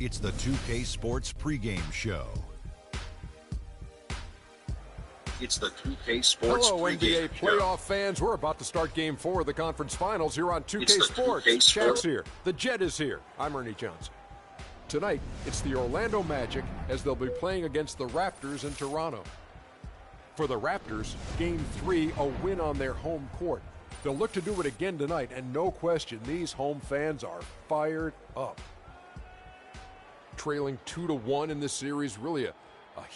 It's the 2K Sports pregame show. It's the 2K Sports Hello, NBA playoff fans. We're about to start Game 4 of the conference finals here on 2K Sports. Shaq's here. The Jet is here. I'm Ernie Johnson. Tonight, it's the Orlando Magic as they'll be playing against the Raptors in Toronto. For the Raptors, Game 3, a win on their home court. They'll look to do it again tonight, and no question, these home fans are fired up. Trailing 2-1 in this series, really a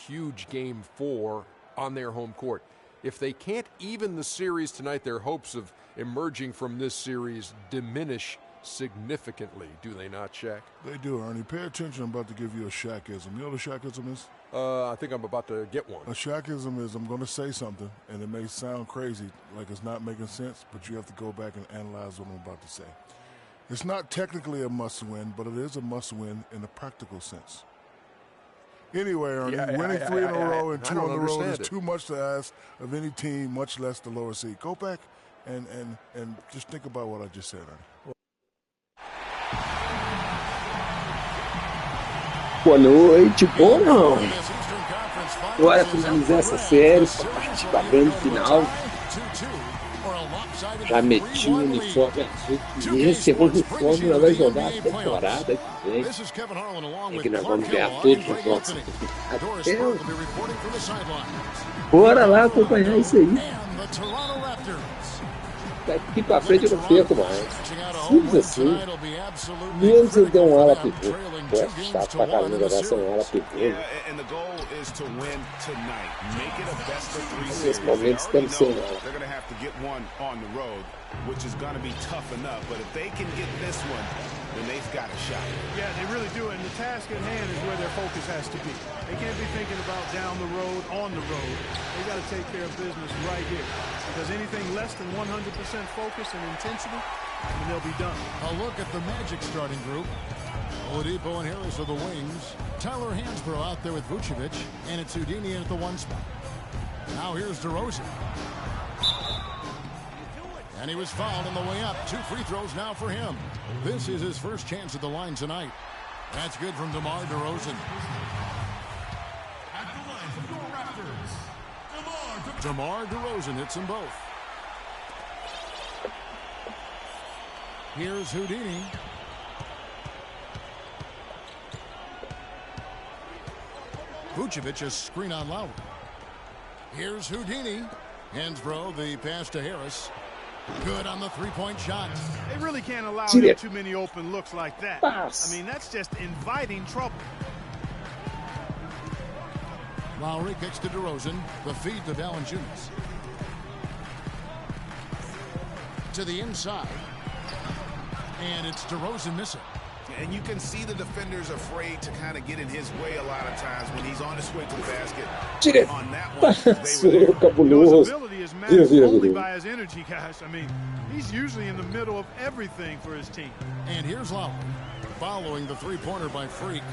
huge Game 4 on their home court. If they can't even the series tonight, their hopes of emerging from this series diminish significantly, do they not, Shaq? They do, Ernie. Pay attention. I'm about to give you a Shaqism. You know what a Shaqism is? I think I'm about to get one. A Shaqism is I'm going to say something, and it may sound crazy, like it's not making sense, but you have to go back and analyze what I'm about to say. It's not technically a must-win, but it is a must-win in a practical sense. Anyway, Ernie, winning 3 in a row and 2 on the road is too much to ask of any team, much less the lower seed. Go back and just think about what I just said, Ernie. Boa noite, bom não. Bora finalizar essa série para partir para a grande final. Já meti o uniforme azul, e esse uniforme nós vamos jogar a temporada que vem. É que nós vamos ganhar todos os nossos. Bora lá acompanhar isso aí. Daqui pra frente eu não perco mais. Simples assim. Menos eu dei um ala pivô. Pô, é chato pra caramba jogar sem um ala pivô. Nesse momento estamos sem ala. Which is going to be tough enough, but if they can get this one, then they've got a shot. Yeah, they really do, and the task at hand is where their focus has to be. They can't be thinking about down the road, on the road. They got to take care of business right here, because anything less than 100% focus and intensity, and they'll be done. A look at the Magic starting group. Oladipo and Harris are the wings. Tyler Hansbrough out there with Vucevic, and it's Houdini at the one spot. Now here's DeRozan. And he was fouled on the way up. 2 free throws now for him. This is his first chance at the line tonight. That's good from DeMar DeRozan. At the line for your Raptors, DeMar DeRozan hits them both. Here's Houdini. Vucevic a screen on Lowry. Here's Houdini. Hansbrough, the pass to Harris. Good on the three-point shot. They really can't allow him too many open looks like that. I mean, that's just inviting trouble. Lowry kicks to DeRozan. The feed to Valanciunas. To the inside. And it's DeRozan missing. And you can see the defenders afraid to kind of get in his way a lot of times when he's on his way to the basket. On that one, his ability is matched only by his energy, guys. I mean, he's usually in the middle of everything for his team. And here's Lowry, following the three-pointer by Freak.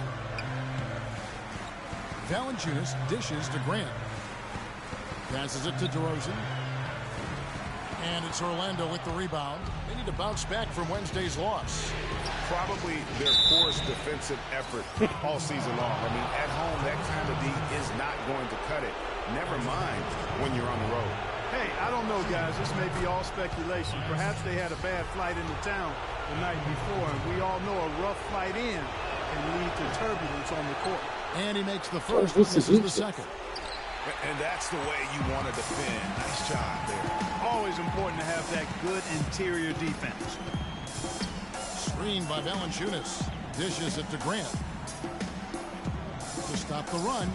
Valanciunas dishes to Grant. Passes it to DeRozan. And it's Orlando with the rebound. They need to bounce back from Wednesday's loss. Probably their poorest defensive effort all season long. I mean, at home, that kind of D is not going to cut it. Never mind when you're on the road. Hey, I don't know, guys. This may be all speculation. Perhaps they had a bad flight into town the night before, and we all know a rough flight in can lead to turbulence on the court. And he makes the first. This is the second. And that's the way you want to defend. Nice job there. Always important to have that good interior defense. Screen by Valanciunas. Dishes it to Grant. To stop the run.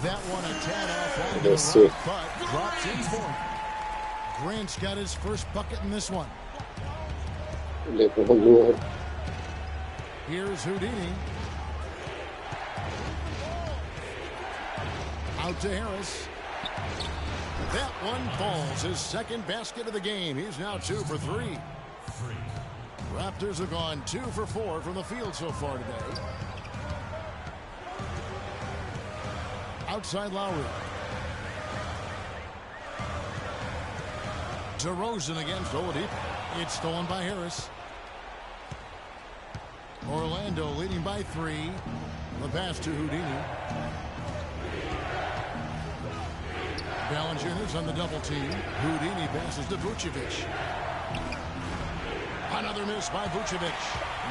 That one a tad off right, but drops in for him. Grant's got his first bucket in this one. Here's Houdini. Out to Harris. That one falls. His second basket of the game. He's now 2 for 3. Raptors have gone 2 for 4 from the field so far today. Outside Lowry. DeRozan against Oladipo. It's stolen by Harris. Orlando leading by 3. The pass to Houdini. Valanciunas on the double team. Houdini passes to Vucevic. Another miss by Vucevic.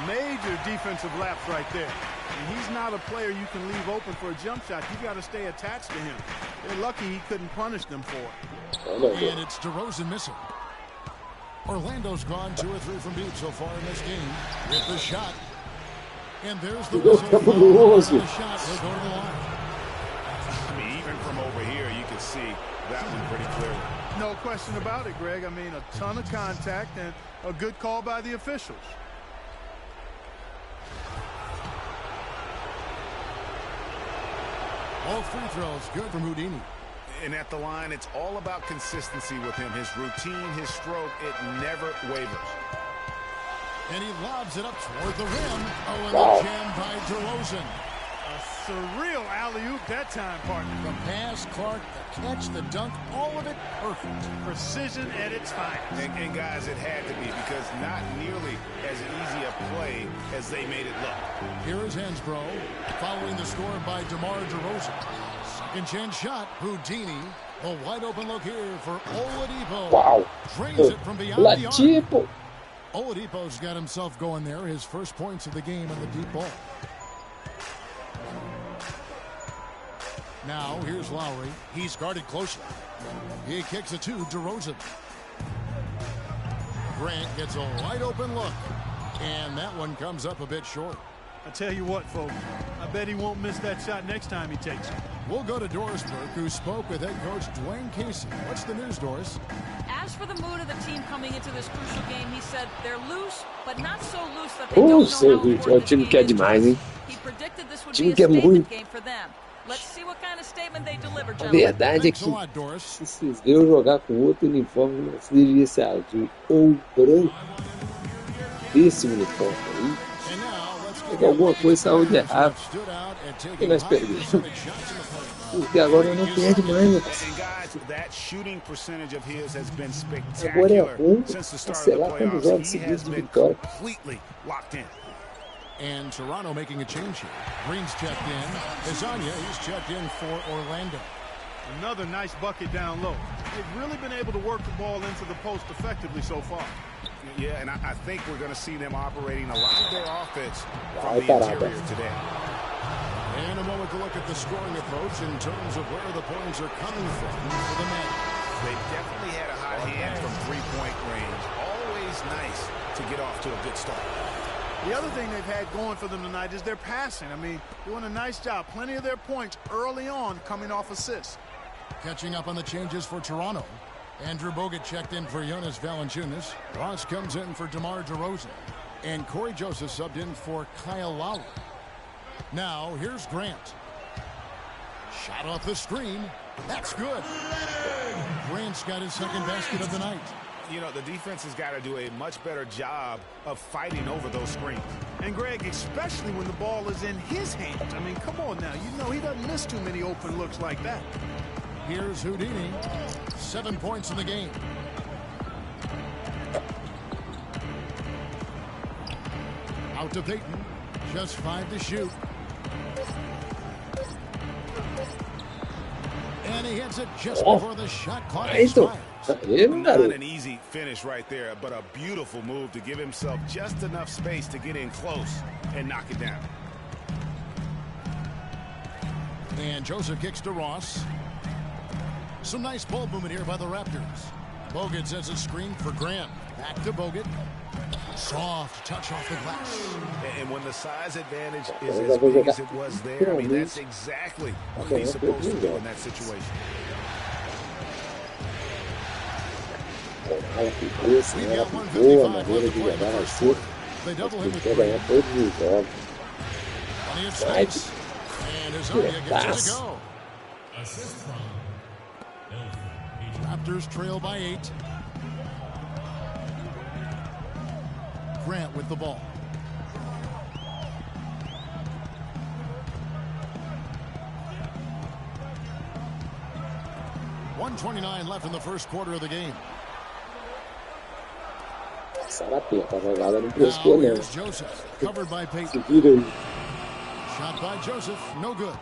Major defensive lapse right there. And he's not a player you can leave open for a jump shot. You got to stay attached to him. They're lucky he couldn't punish them for it. And it's DeRozan missing. Orlando's gone 2 or 3 from deep so far in this game. With the shot. And there's the whistle. The shot will go to the line. I mean, even from over here, you can see that one pretty clearly. No question about it, Greg. I mean, a ton of contact and a good call by the officials. All free throws good from Houdini. And at the line, it's all about consistency with him. His routine, his stroke, it never wavers. And he lobs it up toward the rim. Oh, and the jam by DeRozan. A surreal alley-oop that time, partner. The pass, Clark, the catch, the dunk, all of it perfect. Precision at its finest. And guys, it had to be, because not nearly as easy a play as they made it look. Here is Hansbrough, following the score by DeMar DeRozan. Second chance shot, Houdini. A wide open look here for Oladipo. Wow. Drains it from beyond the arc. Oladipo's got himself going there. His first points of the game on the deep ball. Now, here's Lowry. He's guarded closely. He kicks it to DeRozan. Grant gets a wide open look. And that one comes up a bit short. I tell you what, folks, I bet he won't miss that shot next time he takes it. We'll go to Doris Burke, who spoke with head coach Dwayne Casey. What's the news, Doris? As for the mood of the team coming into this crucial game, he said they're loose, but not so loose that they don't know how important this game is. He predicted this would be a statement game for them. Let's see what kind of statement they deliver, gentlemen. A verdade é que se vocês veem jogar com outro uniforme, não deveria ser azul ou branco. Esse uniforme aí, é alguma coisa saiu de errado. E nós perdemos. Porque agora eu não perde mais, meu parceiro. Agora é bom, sei lá quantos jogos seguidos de vitória. And Toronto making a change here. Green's checked in. Azania, he's checked in for Orlando. Another nice bucket down low. They've really been able to work the ball into the post effectively so far. Yeah, and I think we're going to see them operating a lot of their offense from the interior today. And a moment to look at the scoring approach in terms of where the points are coming from for the men. They definitely had a hot hand from three-point range. Always nice to get off to a good start. The other thing they've had going for them tonight is their passing. I mean, doing a nice job. Plenty of their points early on coming off assists. Catching up on the changes for Toronto. Andrew Bogut checked in for Jonas Valanciunas. Ross comes in for DeMar DeRozan. And Corey Joseph subbed in for Kyle Lowry. Now, here's Grant. Shot off the screen. That's good. Grant's got his second basket of the night. You know, the defense has got to do a much better job of fighting over those screens. And, Greg, especially when the ball is in his hands. I mean, come on now. You know he doesn't miss too many open looks like that. Here's Houdini. 7 points in the game. Out to Payton. Just 5 to shoot. And he hits it just before the shot clock expires. Not an easy finish right there, but a beautiful move to give himself just enough space to get in close and knock it down. And Joseph kicks to Ross. Some nice ball movement here by the Raptors. Bogut sets a screen for Grant. Back to Bogut. Soft touch off the glass. And when the size advantage is as big as it was there, I mean, that's exactly what he's supposed to do in that situation. We've got 155 left to play in the first quarter. They double him with Green. Plenty of space. And Azania gets it to go. Raptors trail by 8. Grant with the ball. .129 left in the first quarter of the game. Sarapeta, a jogada não prestou, não. Se vira aí. Shot by Joseph, no good.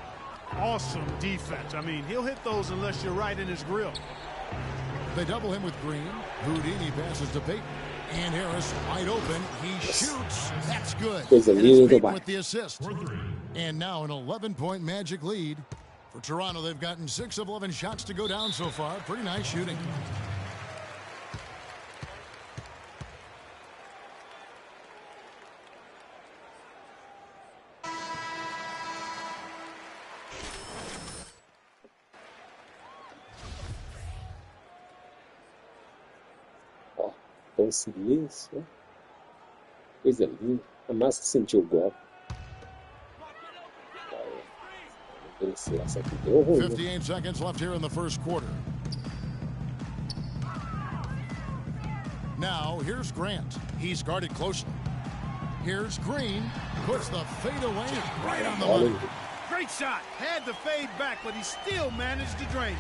Awesome defense. I mean, he'll hit those unless you're right in his grill. They double him with Green. Houdini passes to Peyton. And Harris wide open. He shoots. That's good. And it's Peyton with the assist. And now an 11-point Magic lead. For Toronto, they've gotten 6 of 11 shots to go down so far. Pretty nice shooting. Silêncio, coisa linda. A massa sentiu o golpe. 58 seconds left here in the first quarter. Now here's Grant. He's guarded closely. Here's Green. Puts the fade away right on the money. Great shot. Had to fade back, but he still managed to drain it.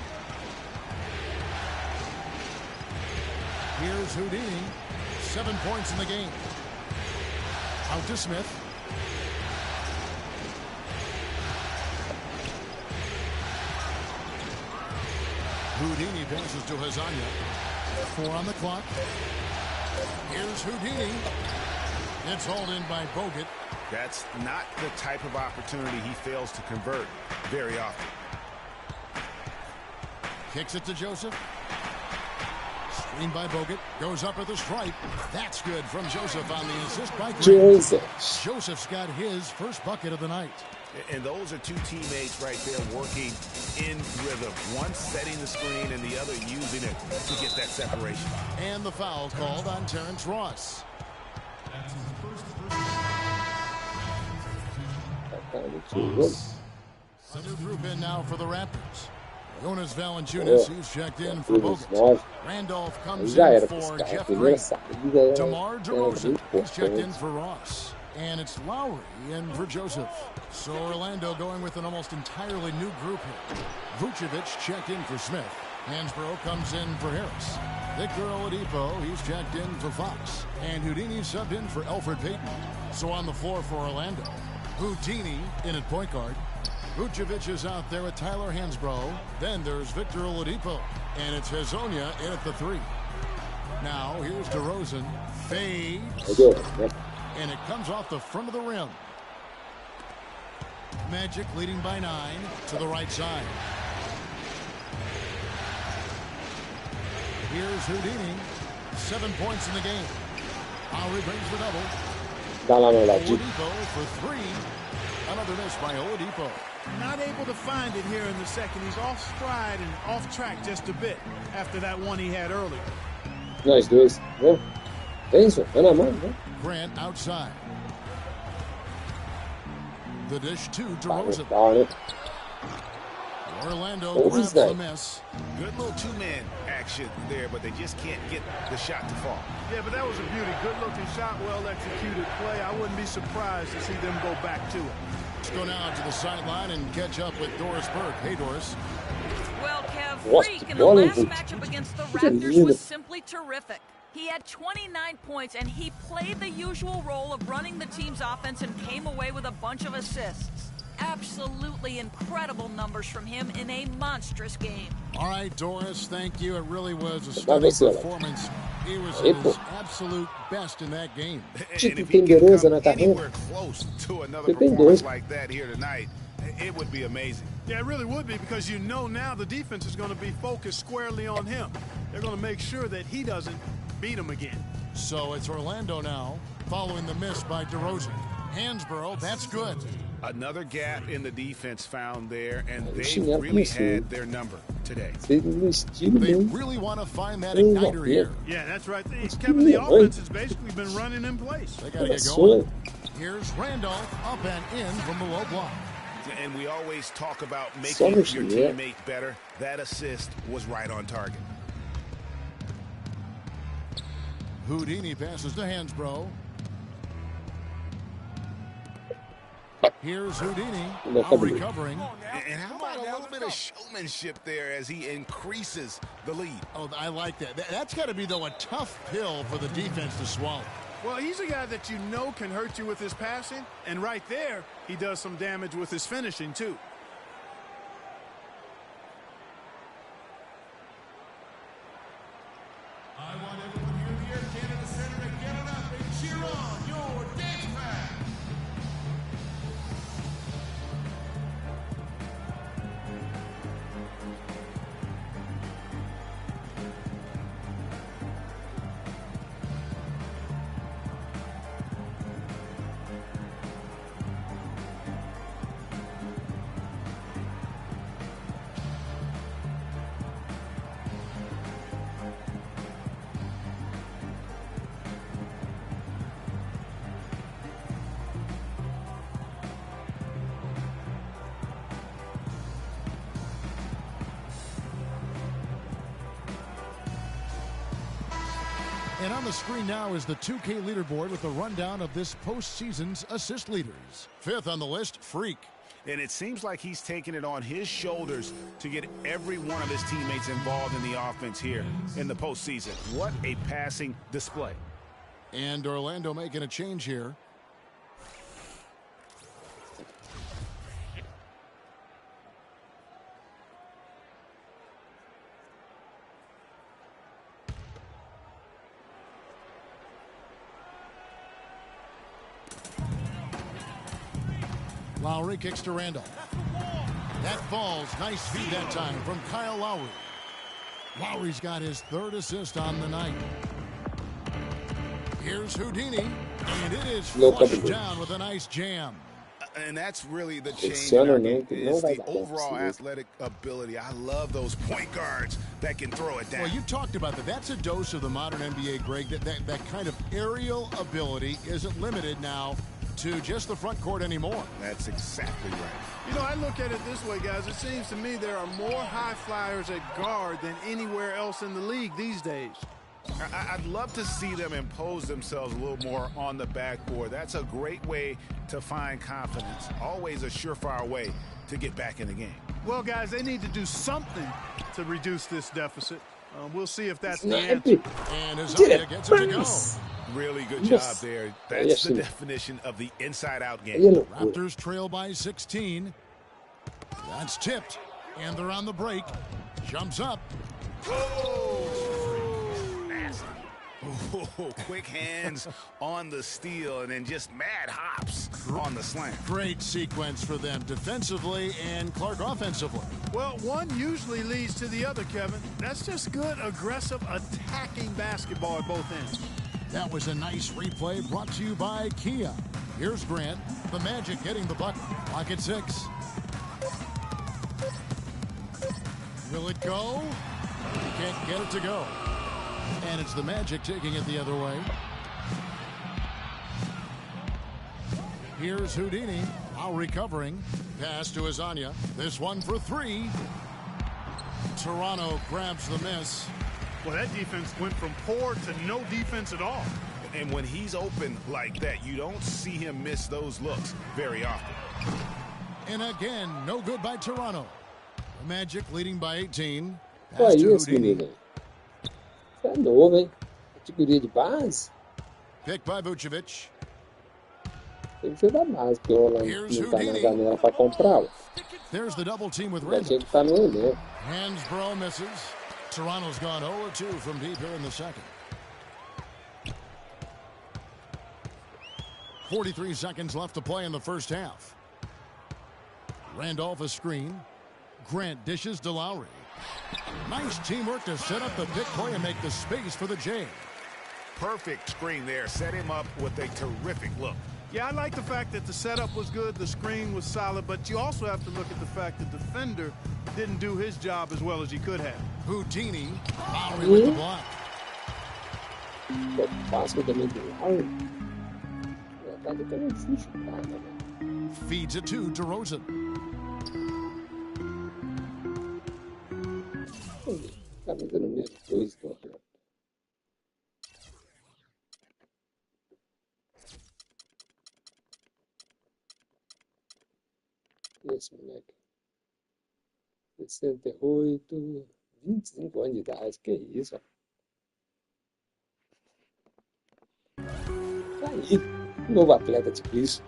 Here's Houdini. 7 points in the game. Out to Smith. Houdini passes to Hazanya. 4 on the clock. Here's Houdini. It's hauled in by Bogut. That's not the type of opportunity he fails to convert very often. Kicks it to Joseph. Screen by Bogut. Goes up at the stripe. That's good from Joseph on the assist by Green. Joseph's got his first bucket of the night. And those are two teammates right there working in rhythm. One setting the screen and the other using it to get that separation. And the foul called on Terrence Ross. New group in now for the Raptors. Jonas Valanciunas, he's checked in for Bogut. Randolph comes in for Jeff Green. DeMar DeRozan, he's checked in for Ross. And it's Lowry in for Joseph. So Orlando going with an almost entirely new group here. Vucevic checked in for Smith. Hansbrough comes in for Harris. Victor Oladipo, he's checked in for Fox. And Houdini subbed in for Elfrid Payton. So on the floor for Orlando, Houdini in at point guard. Vucevic is out there with Tyler Hansbrough. Then there's Victor Oladipo. And it's Hazonia in at the 3. Now here's DeRozan. Fades. And it comes off the front of the rim. Magic leading by 9 to the right side. Here's Houdini. 7 points in the game. Lowry brings the double. Oladipo for 3. Another miss by Oladipo. Not able to find it here in the second. He's off stride and off track just a bit after that one he had earlier. Nós dois. É isso, é na mão, né? Grant outside. The dish to DeRozan. Orlando grabs the miss. Good little two-man action there, but they just can't get the shot to fall. Yeah, but that was a beauty. Good-looking shot, well-executed play. I wouldn't be surprised to see them go back to it. Let's go now to the sideline and catch up with Doris Burke. Hey, Doris. Well, Kev, Freak in the last matchup against the Raptors was simply terrific. He had 29 points, and he played the usual role of running the team's offense and came away with a bunch of assists. Absolutely incredible numbers from him in a monstrous game. All right, Doris, thank you. It really was a stunning performance. He was his absolute best in that game. And if he can come anywhere close to another performance like that here tonight, it would be amazing. Yeah, it really would be, because you know now the defense is going to be focused squarely on him. They're going to make sure that he doesn't beat him again. So it's Orlando now, following the miss by DeRozan. Hansbrough, that's good. Another gap in the defense found there, and they really had their number today. They really want to find that igniter here. Yeah, that's right. Kevin, the offense has basically been running in place. They got to get going. Here's Randolph up and in from the low block. And we always talk about making your teammate better. That assist was right on target. Houdini passes to Hansbrough. Here's Houdini now recovering. And how about a little bit of showmanship there as he increases the lead? Oh, I like that. That's got to be, though, a tough pill for the defense to swallow. Well, he's a guy that you know can hurt you with his passing, and right there, he does some damage with his finishing, too. I want everyone here in the Air Canada Center to get it up and cheer on your dance band. And on the screen now is the 2K leaderboard with a rundown of this postseason's assist leaders. Fifth on the list, Freak. And it seems like he's taking it on his shoulders to get every one of his teammates involved in the offense here in the postseason. What a passing display. And Orlando making a change here. Lowry kicks to Randall. That falls. Nice feed that time from Kyle Lowry. Lowry's got his third assist on the night. Here's Houdini, and it is flushed down with a nice jam. And that's really the change in our game, is the overall athletic ability. I love those point guards that can throw it down. Well, you talked about that. That's a dose of the modern NBA, Greg. That kind of aerial ability isn't limited now to just the front court anymore. That's exactly right. You know, I look at it this way, guys. It seems to me there are more high flyers at guard than anywhere else in the league these days. I'd love to see them impose themselves a little more on the backboard. That's a great way to find confidence. Always a surefire way to get back in the game. Well, guys, they need to do something to reduce this deficit. We'll see if that's the answer. And Isaiah gets it to go. Really good job there. That's the definition of the inside-out game. Raptors trail by 16. That's tipped. And they're on the break. Jumps up. Oh, quick hands on the steal and then just mad hops on the slam. Great sequence for them defensively and Clark offensively. Well, one usually leads to the other, Kevin. That's just good, aggressive, attacking basketball at both ends. That was a nice replay brought to you by Kia. Here's Grant. The Magic getting the bucket. Clock at 6. Will it go? Can't get it to go. And it's the Magic taking it the other way. Here's Houdini. Now recovering. Pass to Azania. This one for 3. Toronto grabs the miss. Well, that defense went from poor to no defense at all. And when he's open like that, you don't see him miss those looks very often. And again, no good by Toronto. The Magic leading by 18. Olha isso, menino. Você é novo, hein? Categoria de base. Pick by Vucevic. Tem que ser da base, porque o Orlando não tá na janela para comprá-lo. There's the double team with Já tinha Randall. que estar no elenco. Hansbrough misses. Toronto's gone 0-2 from deep here in the second. 43 seconds left to play in the first half. Randolph a screen. Grant dishes to Lowry. Nice teamwork to set up the pick play and make the space for the J. Perfect screen there. Set him up with a terrific look. Yeah, I like the fact that the setup was good, the screen was solid, but you also have to look at the fact the defender didn't do his job as well as he could have. Houdini. Lowry with the block. Fácil também do Lowry. Tá tão difícil, cara. Feeds it to DeRozan. Tá fazendo a mesma coisa, cara. Esse moleque. 68, 25 anos de idade. Que isso, ó. Tá aí. Novo atleta tipo isso.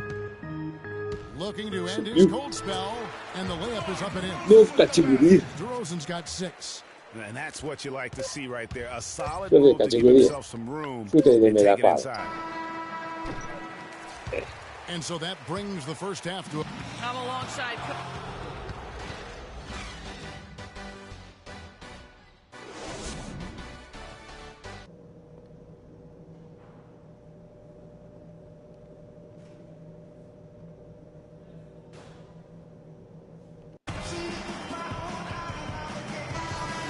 Looking to end his cold spell, and the layup is up and in. Novo categoria. DeRozan's got 6. And that's what you like to see right there. A solid move to give himself some room and take it inside. And so that brings the first half to a... I'm alongside.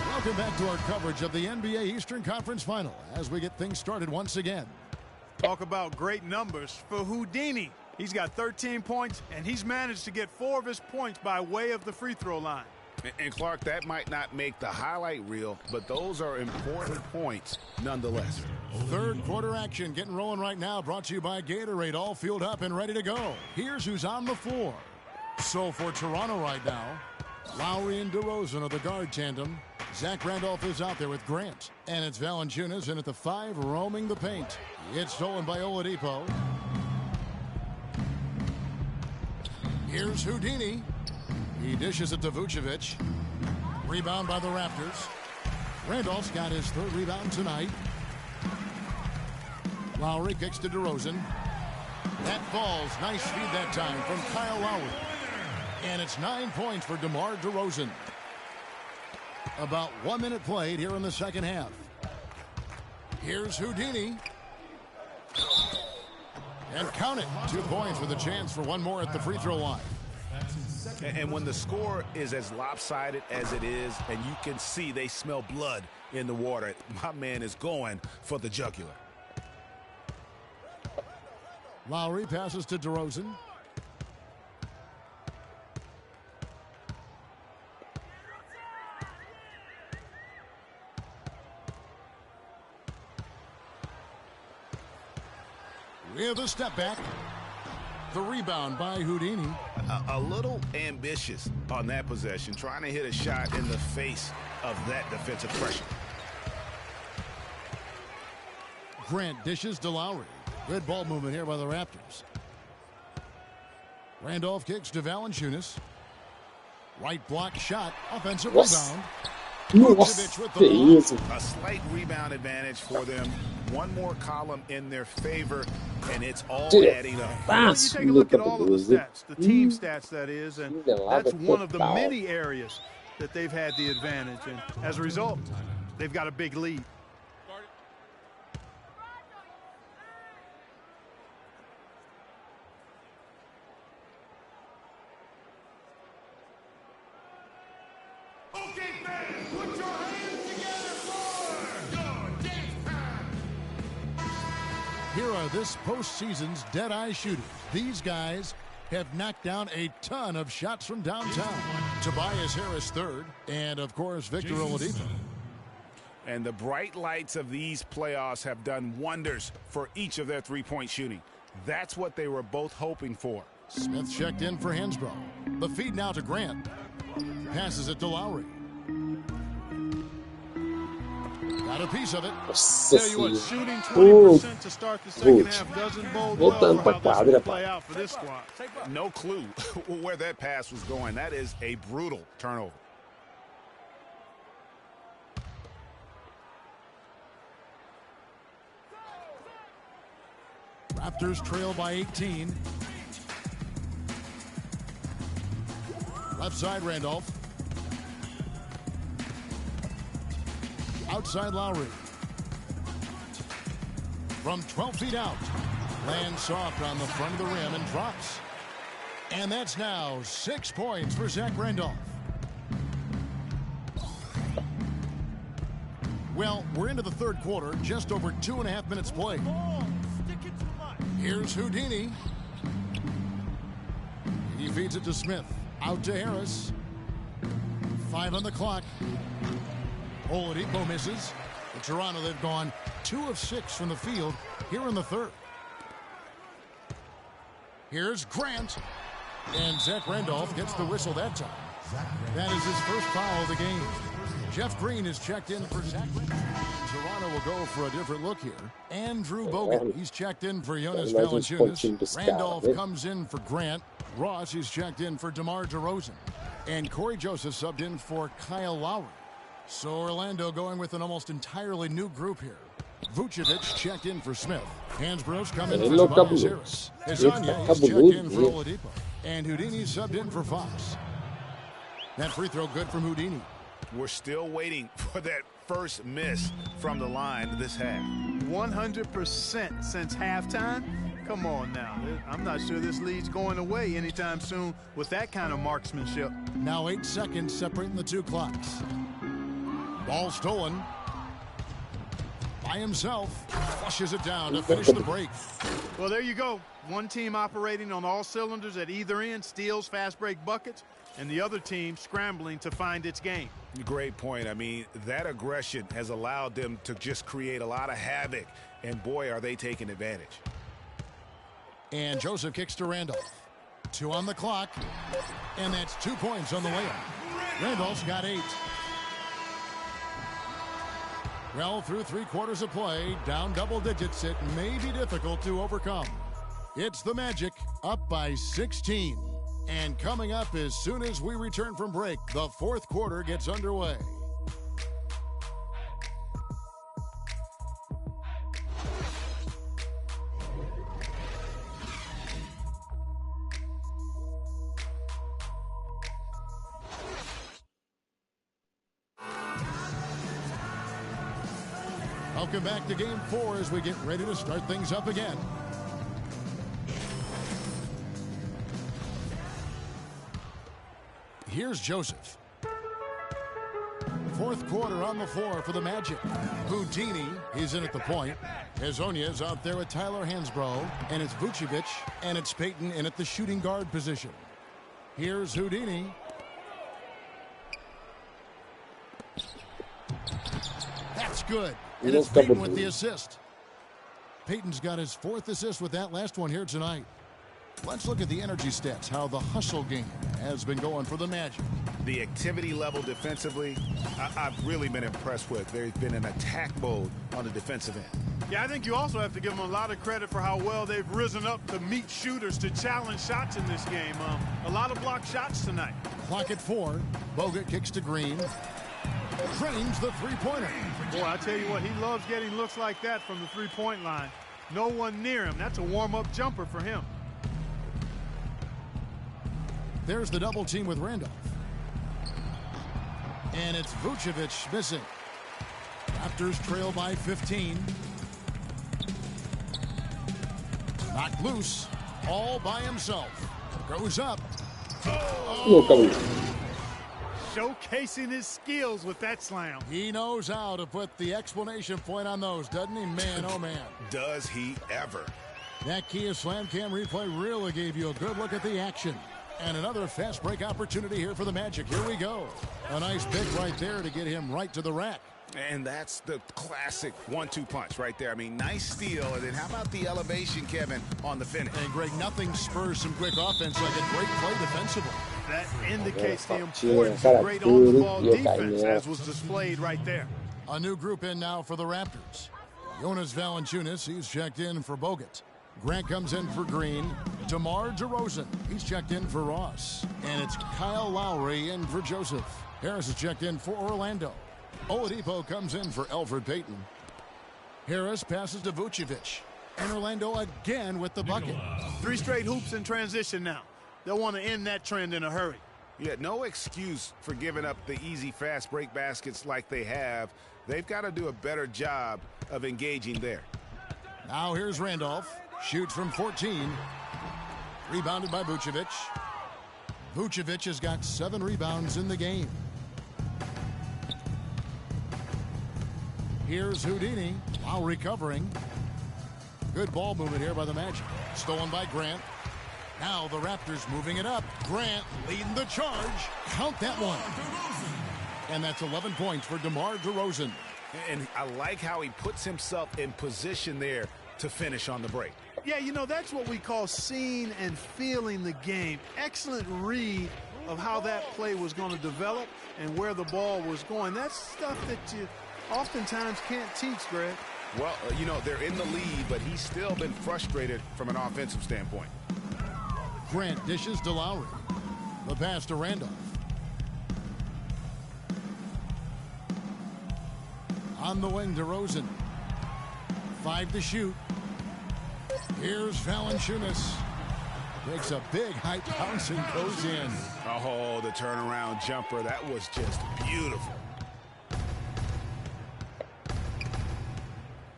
Welcome back to our coverage of the NBA Eastern Conference Final as we get things started once again. Talk about great numbers for Houdini. He's got 13 points, and he's managed to get 4 of his points by way of the free throw line. And Clark, that might not make the highlight reel, but those are important points nonetheless. Third quarter action getting rolling right now, brought to you by Gatorade, all fueled up and ready to go. Here's who's on the floor. So for Toronto right now, Lowry and DeRozan are the guard tandem. Zach Randolph is out there with Grant. And it's Valanciunas in at the 5, roaming the paint. It's stolen by Oladipo. Here's Houdini. He dishes it to Vucevic. Rebound by the Raptors. Randolph's got his 3rd rebound tonight. Lowry kicks to DeRozan. That falls. Nice feed that time from Kyle Lowry. And it's 9 points for DeMar DeRozan. About 1 minute played here in the second half. Here's Houdini. And count it. 2 points with a chance for one more at the free throw line. And when the score is as lopsided as it is, and you can see they smell blood in the water, my man is going for the jugular. Lowry passes to DeRozan. With a step back. The rebound by Houdini. A little ambitious on that possession, trying to hit a shot in the face of that defensive pressure. Grant dishes to Lowry. Good ball movement here by the Raptors. Randolph kicks to Valanciunas. Right block shot. Offensive rebound. Vucevic with the block. A slight rebound advantage for them. One more column in their favor, and it's all adding up. Well, you take a look at all of the stats, the team stats, that is, and that's one of the many areas that they've had the advantage. And as a result, they've got a big lead. Here are this postseason's dead-eye shooters. These guys have knocked down a ton of shots from downtown. Tobias Harris 3rd, and of course Victor Oladipo. And the bright lights of these playoffs have done wonders for each of their three-point shooting. That's what they were both hoping for. Smith checked in for Hansbrough. The feed now to Grant. Passes it to Lowry. Got a piece of it. Tell you what, shooting 20% to start the second half doesn't bode well for how this will play out for this squad. No clue where that pass was going. That is a brutal turnover. Raptors trail by 18. Left side, Randolph. Outside Lowry. From 12 feet out. Lands soft on the front of the rim and drops. And that's now 6 points for Zach Randolph. Well, we're into the third quarter. Just over 2.5 minutes played. Here's Houdini. He feeds it to Smith. Out to Harris. 5 on the clock. Oladipo misses. In Toronto, they've gone 2 of 6 from the field here in the third. Here's Grant. And Zach Randolph gets the whistle that time. That is his first foul of the game. Jeff Green is checked in for Zach. Toronto will go for a different look here. Andrew Bogut, he's checked in for Jonas Valanciunas. Randolph comes in for Grant. Ross is checked in for DeMar DeRozan. And Corey Joseph subbed in for Kyle Lowry. So Orlando going with an almost entirely new group here. Vucevic checked in for Smith. Hansbrough's coming in for Tobias Harris. Hezonja is checked in for Oladipo. And Houdini subbed in for Fox. That free throw good from Houdini. We're still waiting for that first miss from the line this half. 100% since halftime. Come on now. I'm not sure this lead's going away anytime soon with that kind of marksmanship. Now 8 seconds separating the two clocks. Ball stolen. By himself. Flushes it down to finish the break. Well, there you go. One team operating on all cylinders at either end, steals, fast break buckets, and the other team scrambling to find its game. Great point. I mean, that aggression has allowed them to just create a lot of havoc, and boy, are they taking advantage. And Joseph kicks to Randolph. 2 on the clock, and that's 2 points on the layup. Randolph's got 8. Well, through 3 quarters of play, down double digits, it may be difficult to overcome. It's the Magic, up by 16. And coming up as soon as we return from break, the 4th quarter gets underway. Welcome back to Game 4 as we get ready to start things up again. Here's Joseph. 4th quarter on the floor for the Magic. Houdini, he's in at the point. Hezonja's out there with Tyler Hansbrough. And it's Vucevic. And it's Payton in at the shooting guard position. Here's Houdini. That's good. And it's Payton with the assist. Payton's got his 4th assist with that last one here tonight. Let's look at the energy stats, how the hustle game has been going for the Magic. The activity level defensively, I've really been impressed with. There's been an attack mode on the defensive end. Yeah, I think you also have to give them a lot of credit for how well they've risen up to meet shooters, to challenge shots in this game. A lot of blocked shots tonight. Clock at 4. Bogut kicks to Green. Drains the three-pointer. Boy, I tell you what, he loves getting looks like that from the three-point line. No one near him. That's a warm-up jumper for him. There's the double team with Randolph. And it's Vucevic missing. Raptors trail by 15. Knocked loose. All by himself. Goes up. Oh! Showcasing his skills with that slam. He knows how to put the exclamation point on those, doesn't he? Man, oh man. Does he ever. That Kia Slam Cam replay really gave you a good look at the action. And another fast break opportunity here for the Magic. Here we go. A nice pick right there to get him right to the rack. And that's the classic 1-2 punch right there. I mean, nice steal. And then how about the elevation, Kevin, on the finish? And Greg, nothing spurs some quick offense like a great play defensively. That indicates the importance of great on-the-ball defense, as was displayed right there. A new group in now for the Raptors. Jonas Valanciunas, he's checked in for Bogut. Grant comes in for Green. DeMar DeRozan, he's checked in for Ross. And it's Kyle Lowry in for Joseph. Harris is checked in for Orlando. Oladipo comes in for Elfrid Payton. Harris passes to Vucevic. And Orlando again with the bucket. 3 straight hoops in transition now. They'll want to end that trend in a hurry. Yeah, no excuse for giving up the easy fast break baskets like they have. They've got to do a better job of engaging there. Now here's Randolph. Shoots from 14. Rebounded by Vucevic. Vucevic has got 7 rebounds in the game. Here's Houdini. Lowry covering. Good ball movement here by the Magic. Stolen by Grant. Now the Raptors moving it up. Grant leading the charge. Count that one. And that's 11 points for DeMar DeRozan. And I like how he puts himself in position there to finish on the break. Yeah, you know, that's what we call seeing and feeling the game. Excellent read of how that play was going to develop and where the ball was going. That's stuff that you oftentimes can't teach, Greg. Well, you know, they're in the lead, but he's still been frustrated from an offensive standpoint. Grant dishes to Lowry. The pass to Randolph. On the wing to Rosen. 5 to shoot. Here's Valanciunas. Takes a big high bounce and goes in. Oh, the turnaround jumper. That was just beautiful.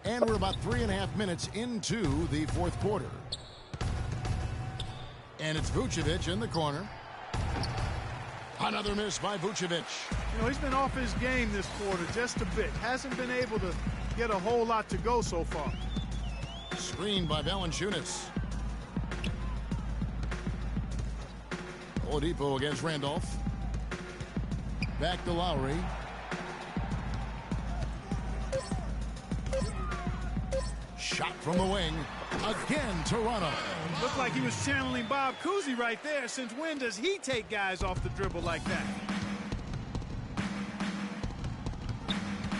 And we're about 3.5 minutes into the fourth quarter. And it's Vucevic in the corner. Another miss by Vucevic. You know, he's been off his game this quarter just a bit. Hasn't been able to get a whole lot to go so far. Screen by Valanciunas. Oladipo against Randolph. Back to Lowry. Shot from the wing. Again, Toronto. Looked like he was channeling Bob Cousy right there. Since when does he take guys off the dribble like that?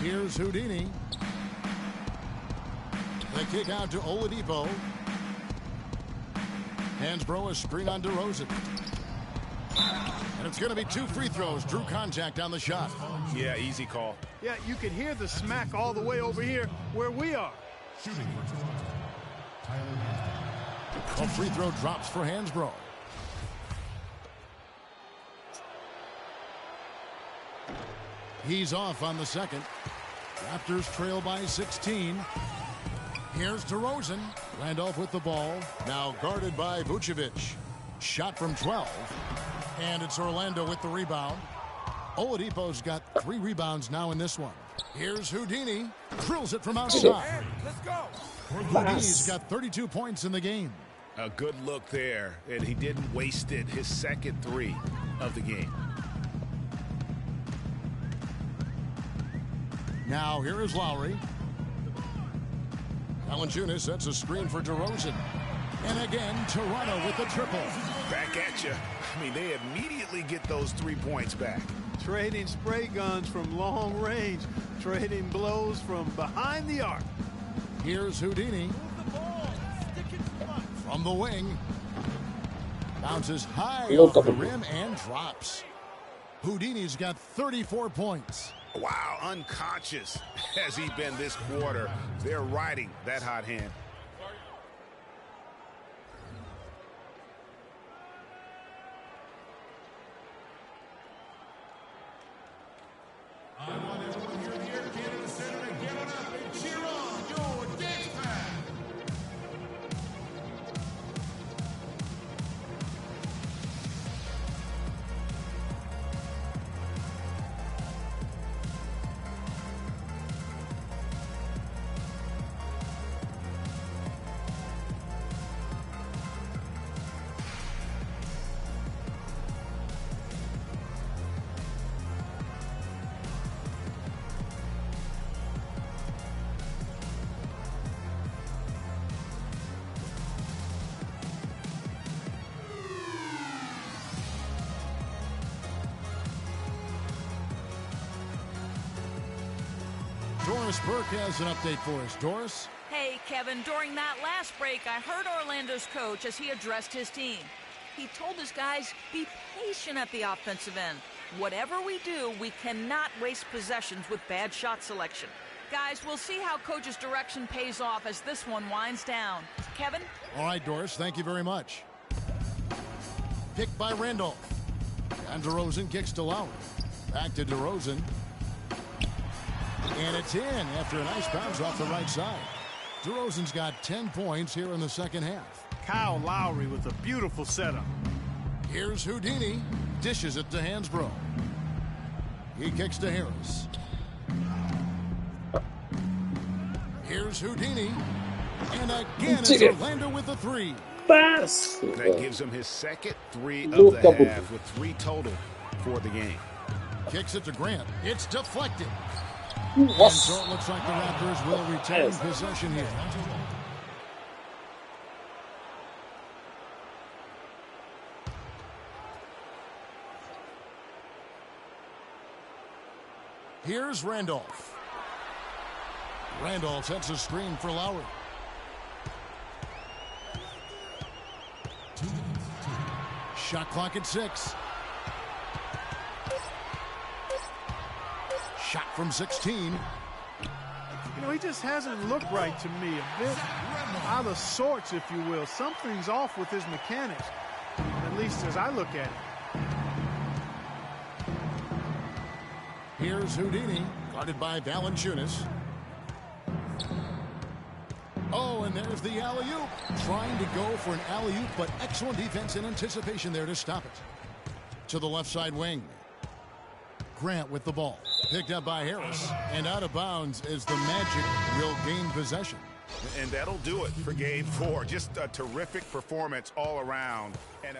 Here's Houdini. The kick out to Oladipo. Hansbrough, a screen on DeRozan. And it's going to be 2 free throws. Drew contact on the shot. Yeah, easy call. Yeah, you can hear the smack all the way over here where we are. Shooting for Toronto, Tyler Hansbrough. A free throw drops for Hansbrough. He's off on the second. Raptors trail by 16. Here's DeRozan. Randolph with the ball. Now guarded by Vucevic. Shot from 12. And it's Orlando with the rebound. Oladipo's got 3 rebounds now in this one. Here's Houdini. Drills it from outside. Let's go. Houdini's got 32 points in the game. A good look there, and he didn't waste it. His second 3 of the game. Now here is Lowry. Valanciunas sets a screen for DeRozan. And again, Toronto with the triple. Back at you. I mean, they immediately get those 3 points back. Trading spray guns from long range. Trading blows from behind the arc. Here's Houdini. From the wing. Bounces high off the rim and drops. Houdini's got 34 points. Wow, unconscious has he been this quarter. They're riding that hot hand. I want everyone here in the Air Canada Center to get on up and cheer on your dance pad. Doris Burke has an update for us. Doris? Hey, Kevin, during that last break, I heard Orlando's coach as he addressed his team. He told his guys, be patient at the offensive end. Whatever we do, we cannot waste possessions with bad shot selection. Guys, we'll see how coach's direction pays off as this one winds down. Kevin? All right, Doris, thank you very much. Picked by Randolph. And DeRozan kicks to Lowry. Back to DeRozan. And it's in after a nice bounce off the right side. DeRozan's got 10 points here in the second half. Kyle Lowry with a beautiful setup. Here's Houdini. Dishes it to Hansbrough. He kicks to Harris. Here's Houdini. And again, it's Orlando with the 3. Pass. That gives him his second 3 of the half with 3 total for the game. Kicks it to Grant. It's deflected. And so it looks like the Raptors will retain possession here. Here's Randolph. Randolph sets a screen for Lowry. Shot clock at 6. Shot from 16. You know, he just hasn't looked right to me. A bit out of sorts, if you will. Something's off with his mechanics, at least as I look at it. Here's Houdini, guarded by Valanciunas. Oh, and there's the alley-oop. Trying to go for an alley-oop, but excellent defense and anticipation there to stop it. To the left side wing. Grant with the ball. Picked up by Harris. And out of bounds as the Magic will gain possession. And that'll do it for game 4. Just a terrific performance all around. And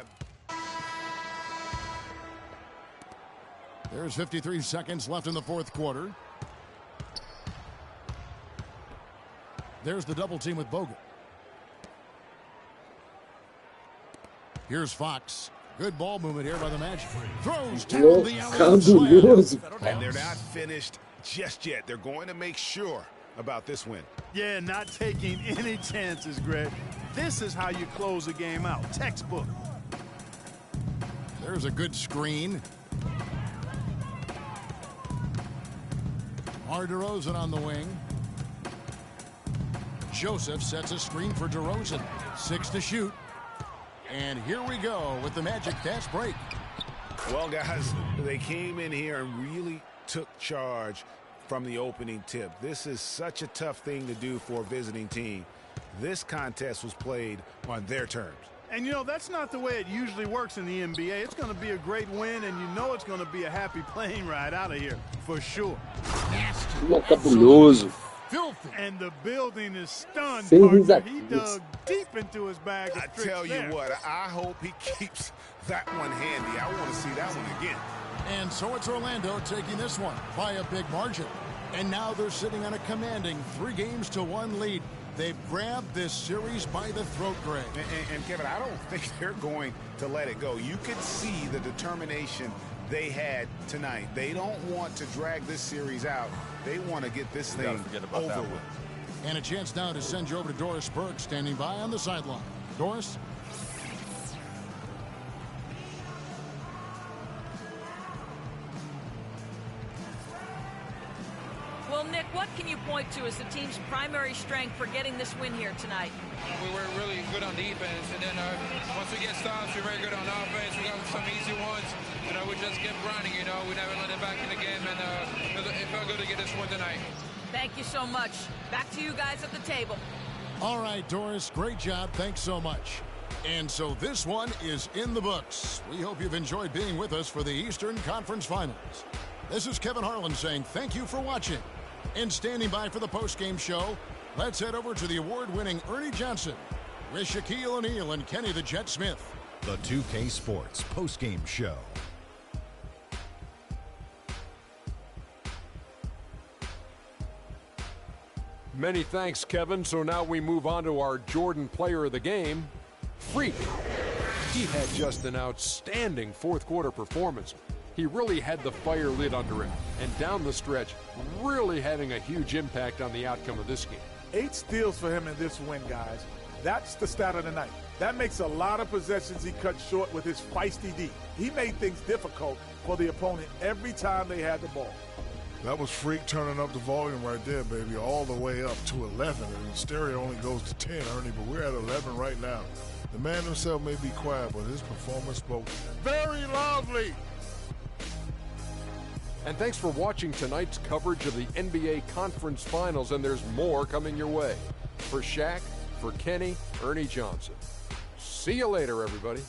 There's 53 seconds left in the fourth quarter. There's the double team with Bogut. Here's Fox. Good ball movement here by the Magic. Throws down the alley-oop. And they're not finished just yet. They're going to make sure about this win. Yeah, not taking any chances, Greg. This is how you close a game out. Textbook. There's a good screen. Mar DeRozan on the wing. Joseph sets a screen for DeRozan. 6 to shoot. And here we go with the Magic fast break. Well, guys, they came in here and really took charge from the opening tip. This is such a tough thing to do for a visiting team. This contest was played on their terms. And, you know, that's not the way it usually works in the NBA. It's going to be a great win, and you know it's going to be a happy plane ride out of here, for sure. Cabuloso. Filthy. And the building is stunned. He dug deep into his bag of tricks. I tell you what, I hope he keeps that one handy. I want to see that one again. And so it's Orlando taking this one by a big margin. And now they're sitting on a commanding 3-1 lead. They've grabbed this series by the throat, Greg. And Kevin, I don't think they're going to let it go. You could see the determination they had tonight. They don't want to drag this series out. They want to get this thing over with. And a chance now to send you over to Doris Burke, standing by on the sideline. Doris? Well, Nick, what can you point to as the team's primary strength for getting this win here tonight? We were really good on defense, and then once we get stops, we're very good on offense. We got some easy ones. You know, we just kept running, you know. We never let it back in the game, and it felt good to get this one tonight. Thank you so much. Back to you guys at the table. All right, Doris, great job. Thanks so much. And so this one is in the books. We hope you've enjoyed being with us for the Eastern Conference Finals. This is Kevin Harlan saying thank you for watching. And standing by for the postgame show, let's head over to the award-winning Ernie Johnson with Shaquille O'Neal and Kenny the Jet Smith. The 2K Sports postgame show. Many thanks, Kevin. So now we move on to our Jordan player of the game, Freak. He had just an outstanding fourth quarter performance. He really had the fire lit under him, and down the stretch, really having a huge impact on the outcome of this game. 8 steals for him in this win, guys. That's the stat of the night. That makes a lot of possessions he cut short with his feisty D. He made things difficult for the opponent every time they had the ball. That was Freak turning up the volume right there, baby, all the way up to 11. And the stereo only goes to 10, Ernie, but we're at 11 right now. The man himself may be quiet, but his performance spoke very loudly. And thanks for watching tonight's coverage of the NBA Conference Finals, and there's more coming your way. For Shaq, for Kenny, Ernie Johnson. See you later, everybody.